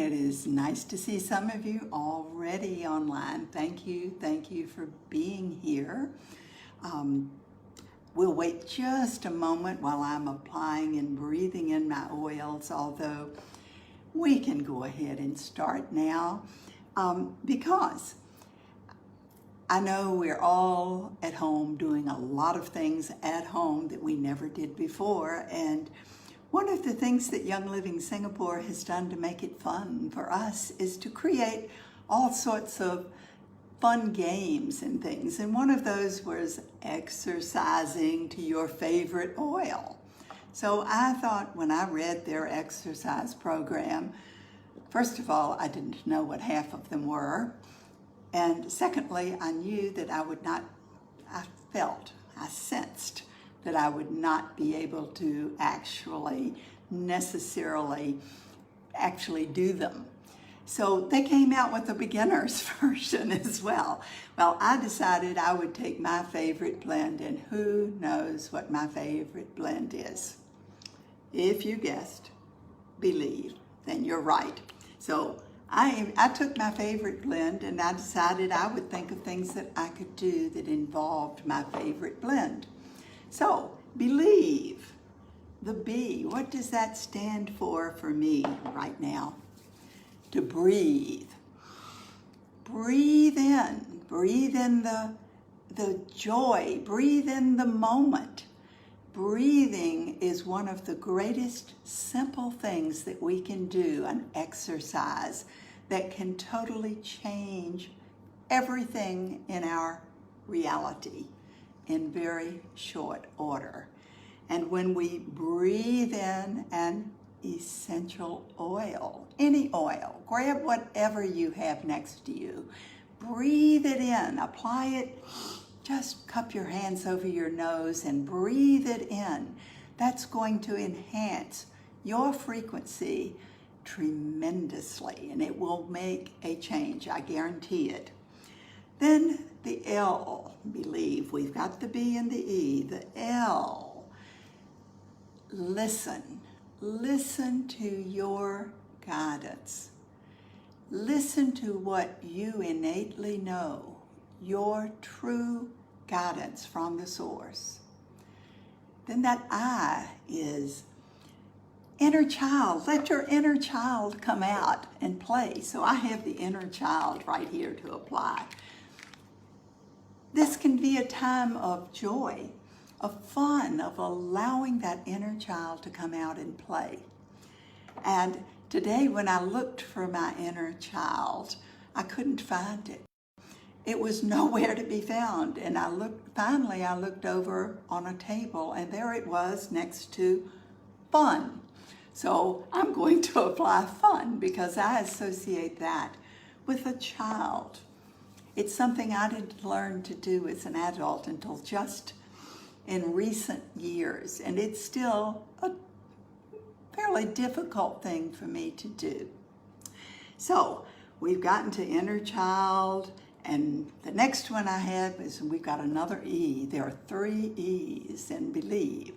It is nice to see some of you already online. Thank you for being here. We'll wait just a moment while I'm applying and breathing in my oils, although we can go ahead and start now because I know we're all at home doing a lot of things at home that we never did before, and one of the things that Young Living Singapore has done to make it fun for us is to create all sorts of fun games and things. And one of those was exercising to your favorite oil. So I thought when I read their exercise program, first of all, I didn't know what half of them were. And secondly, I knew that I sensed that I would not be able to necessarily do them. So they came out with a beginner's version as well. Well, I decided I would take my favorite blend, and who knows what my favorite blend is? If you guessed, believe, then you're right. So I took my favorite blend and I decided I would think of things that I could do that involved my favorite blend. So, believe, the B, what does that stand for me right now? To breathe. Breathe in the joy, breathe in the moment. Breathing is one of the greatest simple things that we can do, an exercise that can totally change everything in our reality in very short order. And when we breathe in an essential oil, any oil, grab whatever you have next to you, breathe it in, apply it, just cup your hands over your nose and breathe it in. That's going to enhance your frequency tremendously, and it will make a change, I guarantee it. Then the L, believe. We've got the B and the E. The L, listen. Listen to your guidance. Listen to what you innately know, your true guidance from the source. Then that I is inner child. Let your inner child come out and play. So I have the inner child right here to apply. This can be a time of joy, of fun, of allowing that inner child to come out and play. And today when I looked for my inner child, I couldn't find it. It was nowhere to be found. And finally I looked over on a table and there it was next to fun. So I'm going to apply fun because I associate that with a child. It's something I didn't learn to do as an adult until just in recent years, and it's still a fairly difficult thing for me to do. So we've gotten to inner child, and the next one I have is we've got another E. There are 3 E's in believe.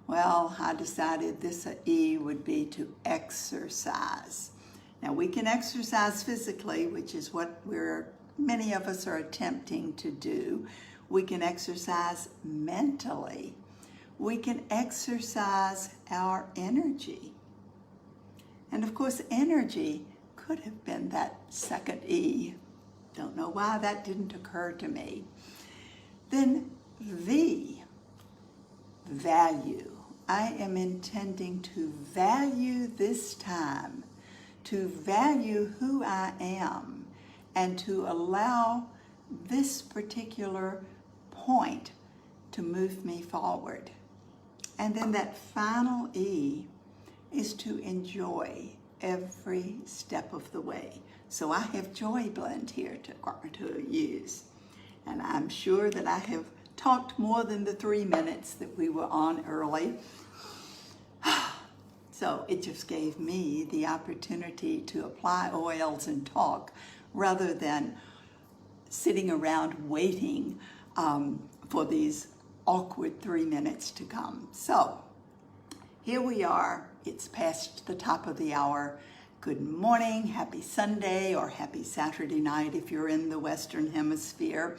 Well, I decided this E would be to exercise. Now we can exercise physically, which is what many of us are attempting to do. We can exercise mentally. We can exercise our energy. And of course, energy could have been that second E. Don't know why that didn't occur to me. Then V, value. I am intending to value this time, to value who I am, and to allow this particular point to move me forward. And then that final E is to enjoy every step of the way. So I have Joy Blend here to use. And I'm sure that I have talked more than the 3 minutes that we were on early. So it just gave me the opportunity to apply oils and talk rather than sitting around waiting for these awkward 3 minutes to come. So here we are. It's past the top of the hour. Good morning, happy Sunday, or happy Saturday night if you're in the Western Hemisphere.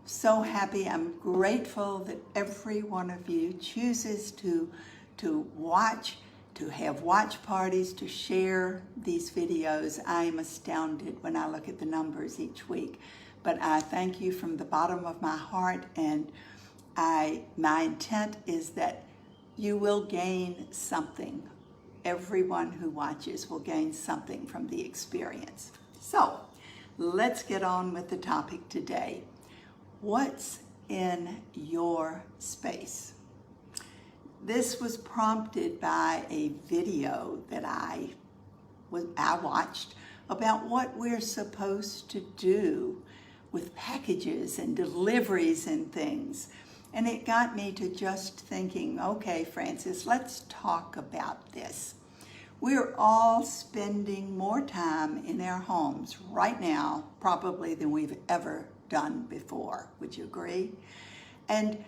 So happy, I'm grateful that every one of you chooses to watch, to have watch parties, to share these videos. I am astounded when I look at the numbers each week. But I thank you from the bottom of my heart, and my intent is that you will gain something. Everyone who watches will gain something from the experience. So let's get on with the topic today. What's in your space? This was prompted by a video that I watched about what we're supposed to do with packages and deliveries and things. And it got me to just thinking, okay, Frances, let's talk about this. We're all spending more time in our homes right now, probably than we've ever done before. Would you agree? And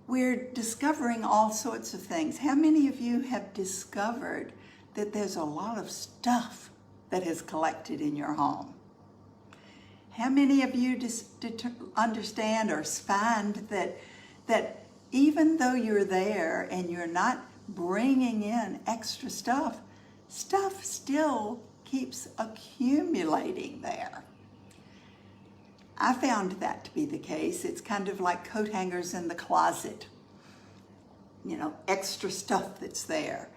we're discovering all sorts of things. How many of you have discovered that there's a lot of stuff that is collected in your home? How many of you understand or find that even though you're there and you're not bringing in extra stuff still keeps accumulating there? I found that to be the case. It's kind of like coat hangers in the closet, extra stuff that's there.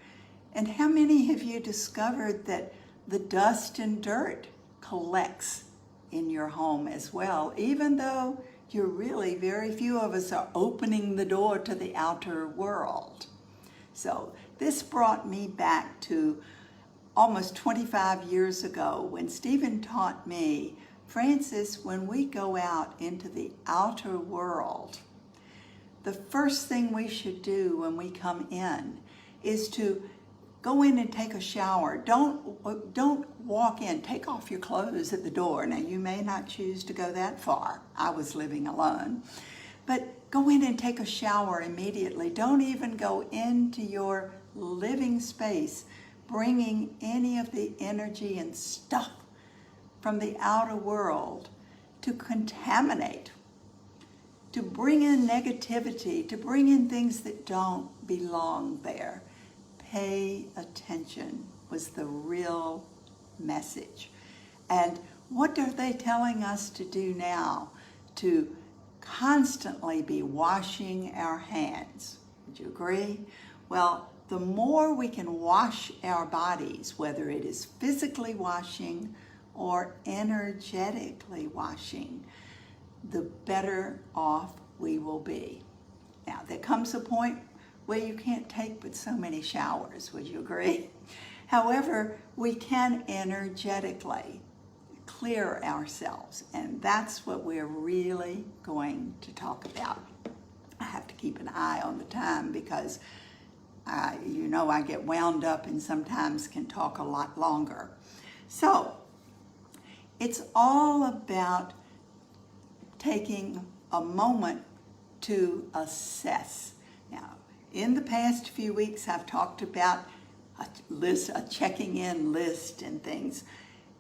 And how many have you discovered that the dust and dirt collects in your home as well, even though very few of us are opening the door to the outer world? So this brought me back to almost 25 years ago when Stephen taught me, Frances, when we go out into the outer world, the first thing we should do when we come in is to go in and take a shower. Don't walk in, take off your clothes at the door. Now, you may not choose to go that far. I was living alone. But go in and take a shower immediately. Don't even go into your living space bringing any of the energy and stuff from the outer world to contaminate, to bring in negativity, to bring in things that don't belong there. Pay attention was the real message. And what are they telling us to do now? To constantly be washing our hands. Would you agree? Well, the more we can wash our bodies, whether it is physically washing or energetically washing, the better off we will be. Now, there comes a point where you can't take but so many showers, would you agree? However, we can energetically clear ourselves, and that's what we're really going to talk about. I have to keep an eye on the time because I get wound up and sometimes can talk a lot longer. So it's all about taking a moment to assess. Now, in the past few weeks, I've talked about a checking in list and things,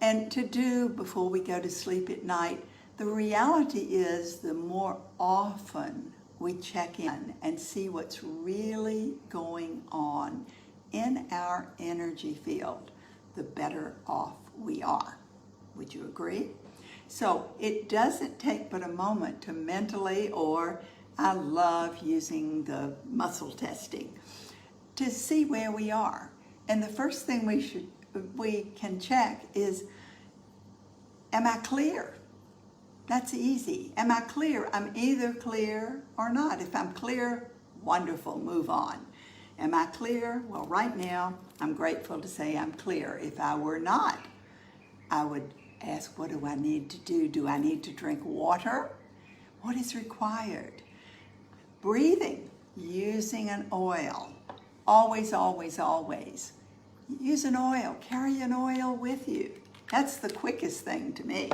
and to do before we go to sleep at night. The reality is the more often we check in and see what's really going on in our energy field, the better off we are. Would you agree? So it doesn't take but a moment to mentally, or I love using the muscle testing, to see where we are. And the first thing we can check is, am I clear? That's easy. Am I clear? I'm either clear or not. If I'm clear, wonderful, move on. Am I clear? Well, right now, I'm grateful to say I'm clear. If I were not, I would ask, what do I need to do? Do I need to drink water? What is required? Breathing, using an oil. Always, always, always. Use an oil. Carry an oil with you. That's the quickest thing to me.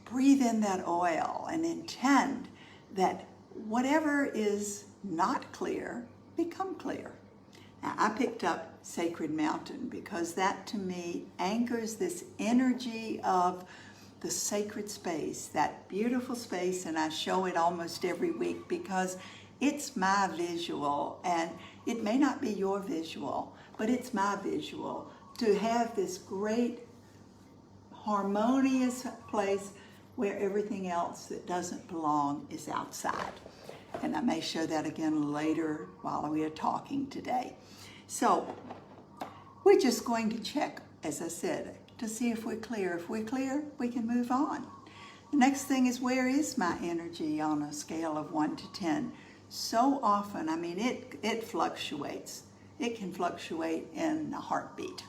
Breathe in that oil and intend that whatever is not clear, become clear. Now, I picked up Sacred Mountain because that to me anchors this energy of the sacred space, that beautiful space, and I show it almost every week because it's my visual, and it may not be your visual, but it's my visual, to have this great harmonious place where everything else that doesn't belong is outside. And I may show that again later while we are talking today. So we're just going to check, as I said, to see if we're clear. If we're clear, we can move on. The next thing is, where is my energy on a scale of 1 to 10? So often, I mean, it fluctuates. It can fluctuate in a heartbeat.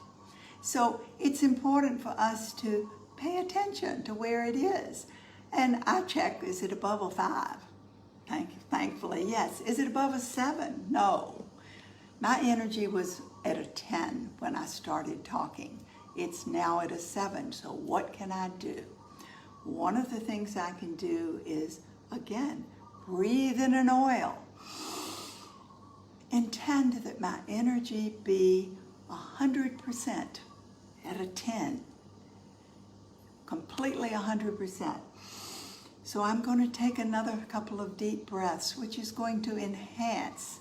So it's important for us to pay attention to where it is. And I check, is it above a 5? Thankfully, yes. Is it above a 7? No. My energy was at a 10 when I started talking. It's now at a 7, so what can I do? One of the things I can do is, again, breathe in an oil. Intend that my energy be 100% at a 10. Completely 100%. So I'm going to take another couple of deep breaths, which is going to enhance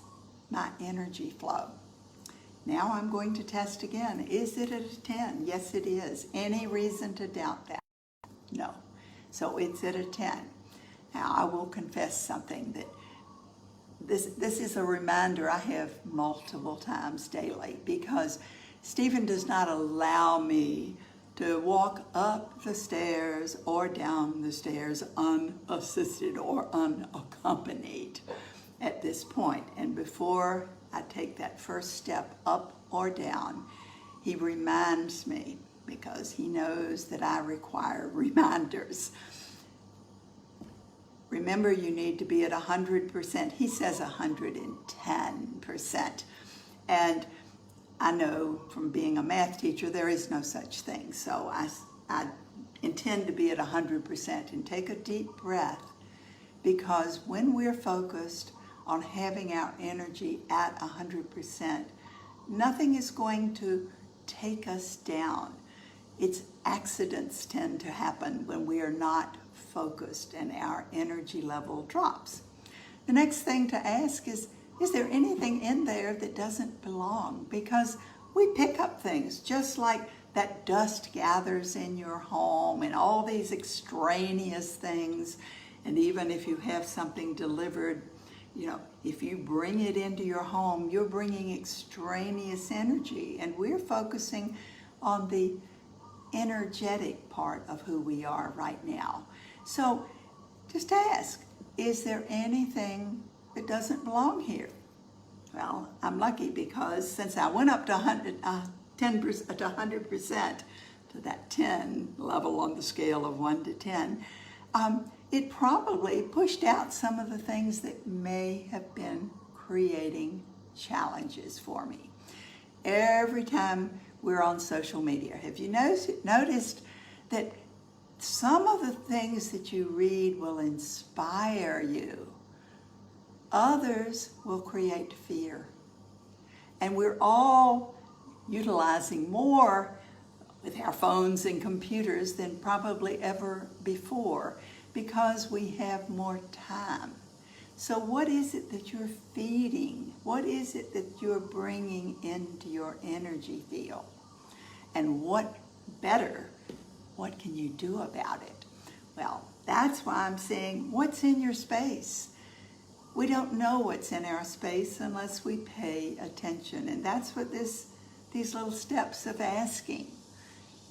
my energy flow. Now I'm going to test again. Is it at a 10? Yes, it is. Any reason to doubt that? No. So it's at a 10. Now I will confess something, that this is a reminder I have multiple times daily, because Stephen does not allow me to walk up the stairs or down the stairs unassisted or unaccompanied at this point. And before I take that first step up or down, he reminds me, because he knows that I require reminders. Remember, you need to be at 100%. He says 110%. And I know from being a math teacher, there is no such thing. So I intend to be at 100%, and take a deep breath, because when we're focused on having our energy at 100%, nothing is going to take us down. It's accidents tend to happen when we are not focused and our energy level drops. The next thing to ask is there anything in there that doesn't belong? Because we pick up things, just like that dust gathers in your home and all these extraneous things. And even if you have something delivered, you know, if you bring it into your home, you're bringing extraneous energy. And we're focusing on the energetic part of who we are right now. So just ask, is there anything that doesn't belong here? Well, I'm lucky, because since I went up to 100%, to that 10 level on the scale of 1 to 10, it probably pushed out some of the things that may have been creating challenges for me. Every time we're on social media, have you noticed that some of the things that you read will inspire you? Others will create fear. And we're all utilizing more with our phones and computers than probably ever before, because we have more time. So what is it that you're feeding? What is it that you're bringing into your energy field? And what can you do about it? Well, that's why I'm saying, what's in your space? We don't know what's in our space unless we pay attention. And that's what these little steps of asking,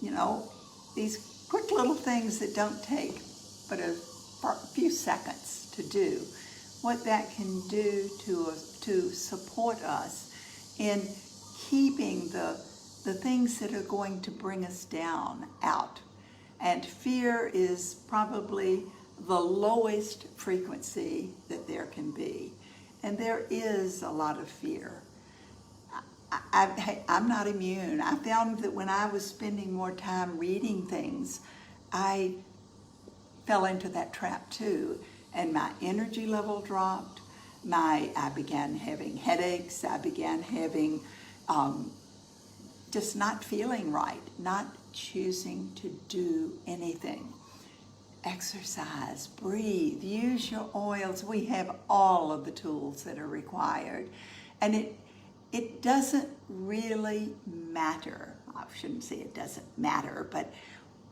you know, these quick little things that don't take but a few seconds to do, what that can do to support us in keeping the things that are going to bring us down out. And fear is probably the lowest frequency that there can be. And there is a lot of fear. I'm not immune. I found that when I was spending more time reading things, I fell into that trap too. And my energy level dropped. I began having headaches. I began having just not feeling right, not choosing to do anything. Exercise, breathe, use your oils. We have all of the tools that are required. And it doesn't really matter. I shouldn't say it doesn't matter, but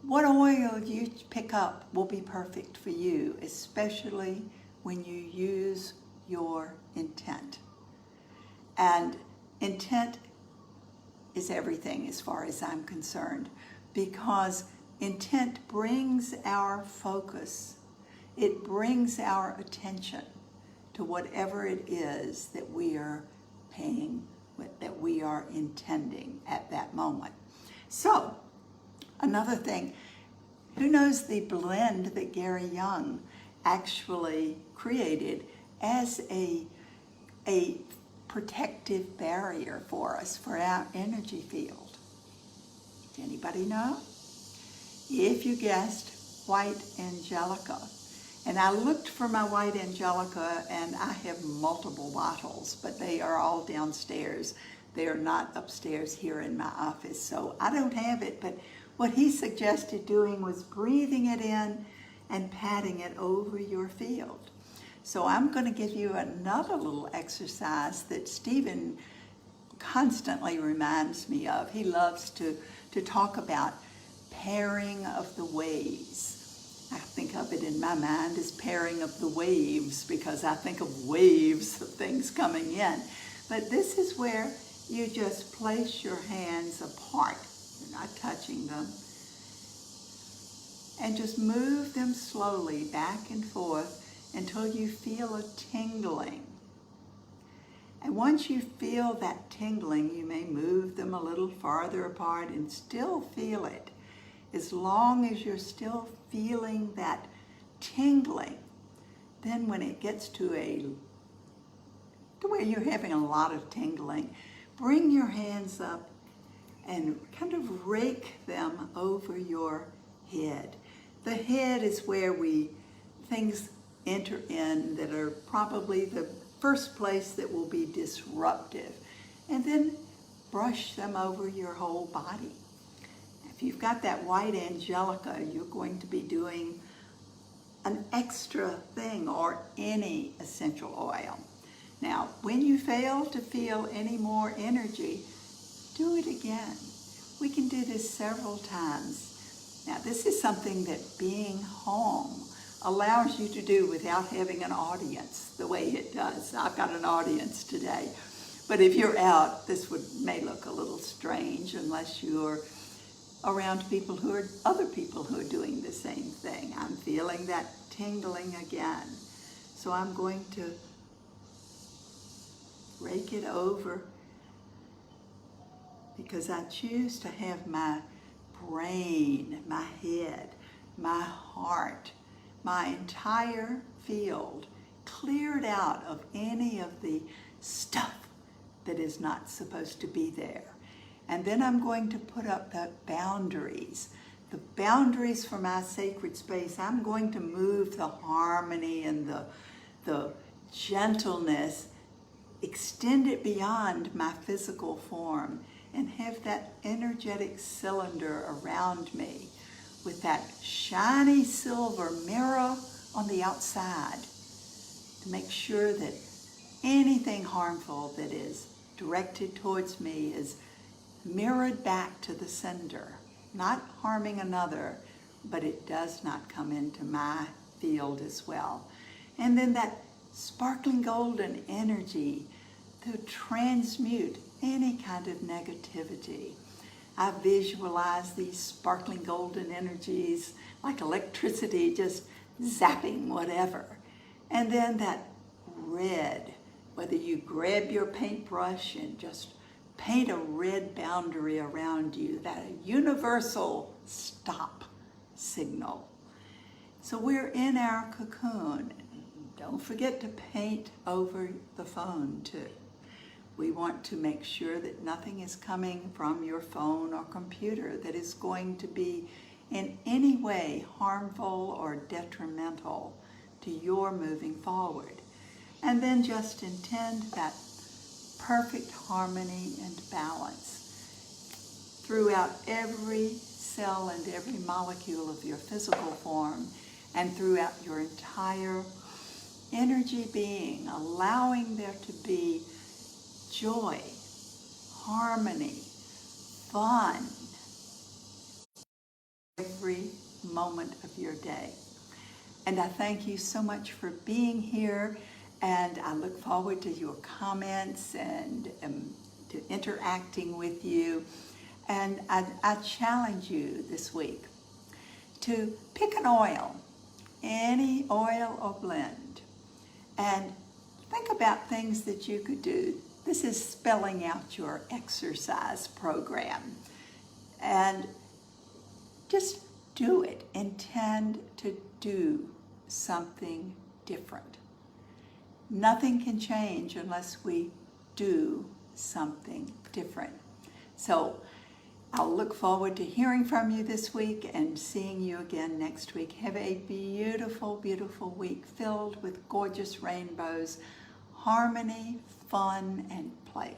what oil you pick up will be perfect for you, especially when you use your intent. And intent is everything as far as I'm concerned, because intent brings our focus. It brings our attention to whatever it is that we are paying, that we are intending at that moment. So, another thing, who knows the blend that Gary Young actually created as a protective barrier for us, for our energy field? Anybody know? If you guessed, white angelica. And I looked for my white angelica, and I have multiple bottles, but they are all downstairs. They are not upstairs here in my office, so I don't have it. But what he suggested doing was breathing it in and patting it over your field. So I'm going to give you another little exercise that Stephen constantly reminds me of. He loves to talk about pairing of the ways. I think of it in my mind as pairing of the waves, because I think of waves of things coming in. But this is where you just place your hands apart. You're not touching them. And just move them slowly back and forth until you feel a tingling. And once you feel that tingling, you may move them a little farther apart and still feel it. As long as you're still feeling that tingling, then when it gets to where you're having a lot of tingling, bring your hands up and kind of rake them over your head. The head is where things enter in that are probably the first place that will be disruptive. And then brush them over your whole body. If you've got that white angelica, you're going to be doing an extra thing, or any essential oil. Now, when you fail to feel any more energy, do it again. We can do this several times. Now, this is something that being home allows you to do without having an audience the way it does. I've got an audience today. But if you're out, this may look a little strange unless you're around other people who are doing the same thing. I'm feeling that tingling again. So I'm going to rake it over, because I choose to have my brain, my head, my heart, my entire field cleared out of any of the stuff that is not supposed to be there. And then I'm going to put up the boundaries for my sacred space. I'm going to move the harmony and the gentleness, extend it beyond my physical form, and have that energetic cylinder around me with that shiny silver mirror on the outside to make sure that anything harmful that is directed towards me is mirrored back to the sender, not harming another, but it does not come into my field as well. And then that sparkling golden energy to transmute any kind of negativity. I visualize these sparkling golden energies like electricity just zapping whatever. And then that red, whether you grab your paintbrush and just paint a red boundary around you, that universal stop signal. So we're in our cocoon. Don't forget to paint over the phone too. We want to make sure that nothing is coming from your phone or computer that is going to be in any way harmful or detrimental to your moving forward. and then just intend that perfect harmony and balance throughout every cell and every molecule of your physical form and throughout your entire energy being, allowing there to be joy, harmony, fun, every moment of your day. And I thank you so much for being here, and I look forward to your comments and to interacting with you. And I challenge you this week to pick an oil, any oil or blend, and think about things that you could do. This is spelling out your exercise program. And just do it. Intend to do something different. Nothing can change unless we do something different. So I'll look forward to hearing from you this week and seeing you again next week. Have a beautiful, beautiful week filled with gorgeous rainbows, harmony, fun, and play.